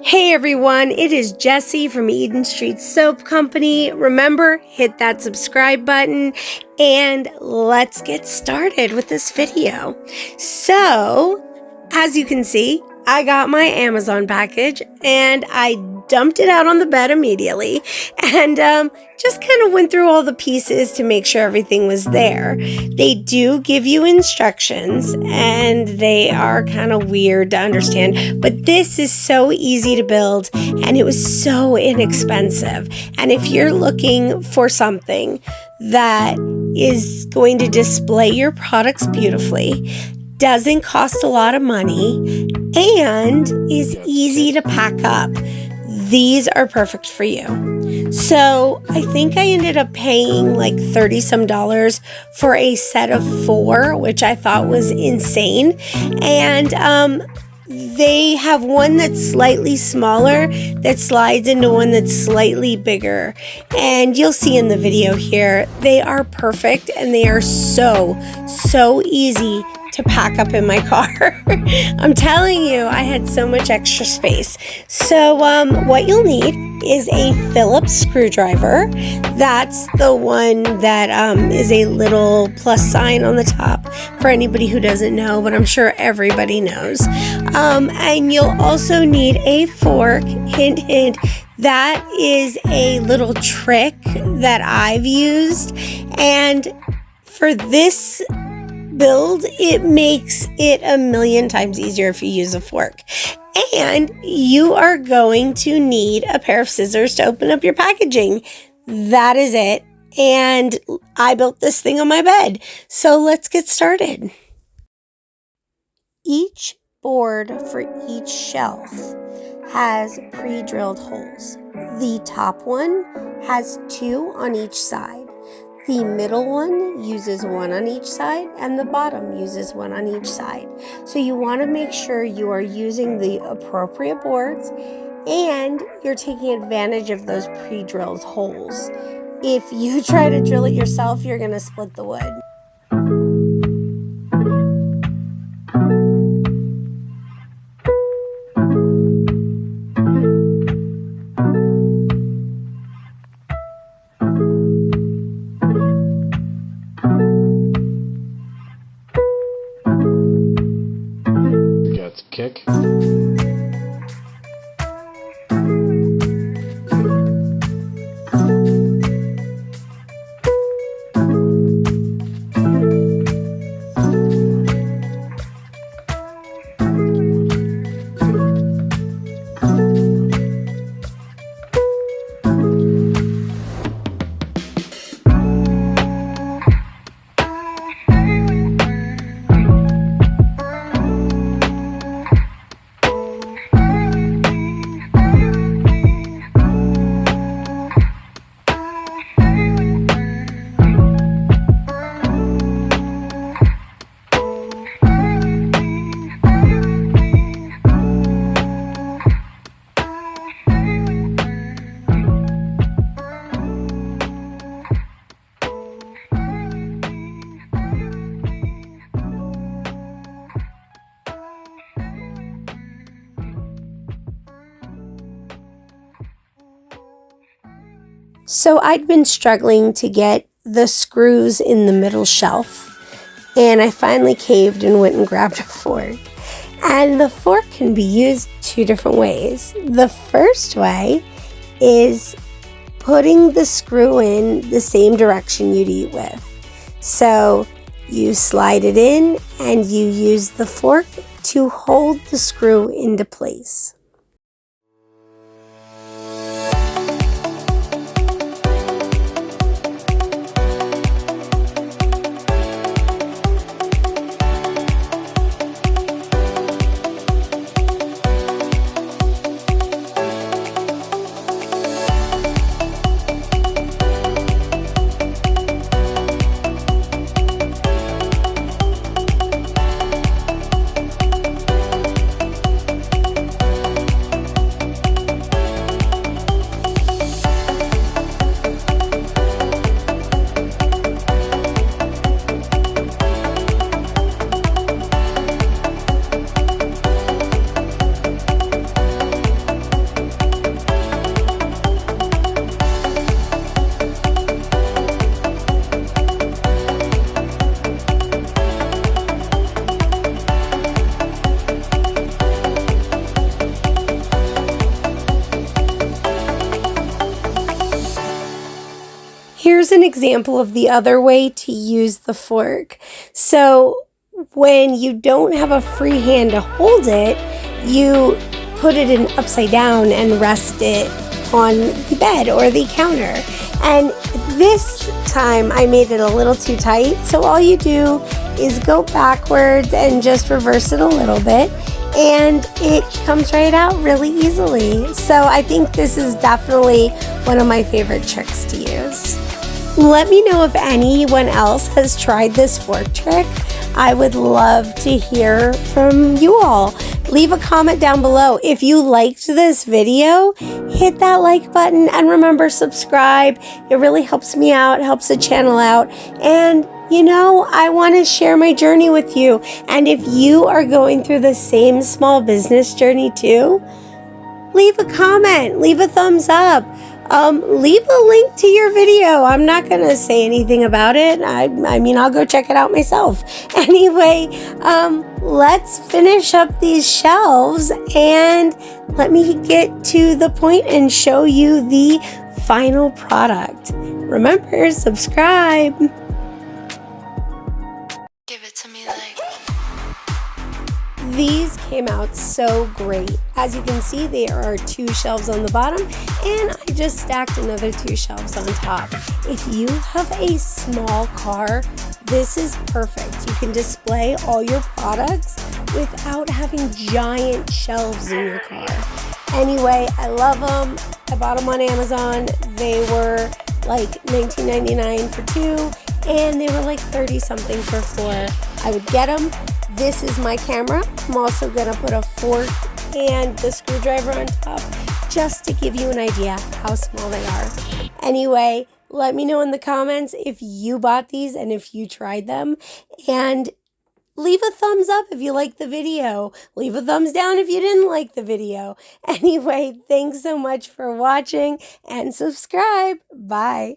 Hey everyone, it is Jessie from Eden.Street.Soap Company. Remember, hit that subscribe button and let's get started with this video. So, as you can see, I got my Amazon package and I dumped it out on the bed immediately and just kind of went through all the pieces to make sure everything was there. They do give you instructions and they are kind of weird to understand, but this is so easy to build and it was so inexpensive. And if you're looking for something that is going to display your products beautifully, doesn't cost a lot of money, and is easy to pack up, these are perfect for you. So I think I ended up paying like $30 some for a set of 4, which I thought was insane. And they have one that's slightly smaller that slides into one that's slightly bigger. And you'll see in the video here, they are perfect and they are so easy to pack up in my car. I'm telling you, I had so much extra space. So what you'll need is a Phillips screwdriver. That's the one that is a little plus sign on the top for anybody who doesn't know, but I'm sure everybody knows. And you'll also need a fork. Hint, hint. That is a little trick that I've used. And for this build, it makes it a million times easier if you use a fork. And you are going to need a pair of scissors to open up your packaging. That is it. And I built this thing on my bed. So let's get started. Each board for each shelf has pre-drilled holes. The top one has 2 on each side. The middle one uses 1 on each side, and the bottom uses 1 on each side. So you want to make sure you are using the appropriate boards and you're taking advantage of those pre-drilled holes. If you try to drill it yourself, you're going to split the wood. Kick. So I'd been struggling to get the screws in the middle shelf, and I finally caved and went and grabbed a fork. And the fork can be used 2 different ways. The first way is putting the screw in the same direction you'd eat with. So you slide it in and you use the fork to hold the screw into place. here's an example of the other way to use the fork. So when you don't have a free hand to hold it, you put it in upside down and rest it on the bed or the counter. And this time I made it a little too tight, so all you do is go backwards and just reverse it a little bit, and it comes right out really easily. So I think this is definitely one of my favorite tricks to use. Let me know if anyone else has tried this fork trick. I would love to hear from you all. Leave a comment down below. If you liked this video, hit that like button, and remember, subscribe. It really helps me out, helps the channel out, and you know, I want to share my journey with you. And if you are going through the same small business journey too, leave a comment, leave a thumbs up. Leave a link to your video. I'm not going to say anything about it. I mean, I'll go check it out myself. Anyway, let's finish up these shelves and let me get to the point and show you the final product. Remember, subscribe. Give it to me like. These came out so great. As you can see, there are 2 shelves on the bottom, and I just stacked another 2 shelves on top. If you have a small car, this is perfect. You can display all your products without having giant shelves in your car. Anyway, I love them. I bought them on Amazon. They were like $19.99 for 2, and they were like 30 something for 4. I would get them. This is my camera. I'm also gonna put a fork and the screwdriver on top just to give you an idea how small they are. Anyway, let me know in the comments if you bought these and if you tried them, and leave a thumbs up if you liked the video. Leave a thumbs down if you didn't like the video. Anyway, thanks so much for watching, and subscribe. Bye.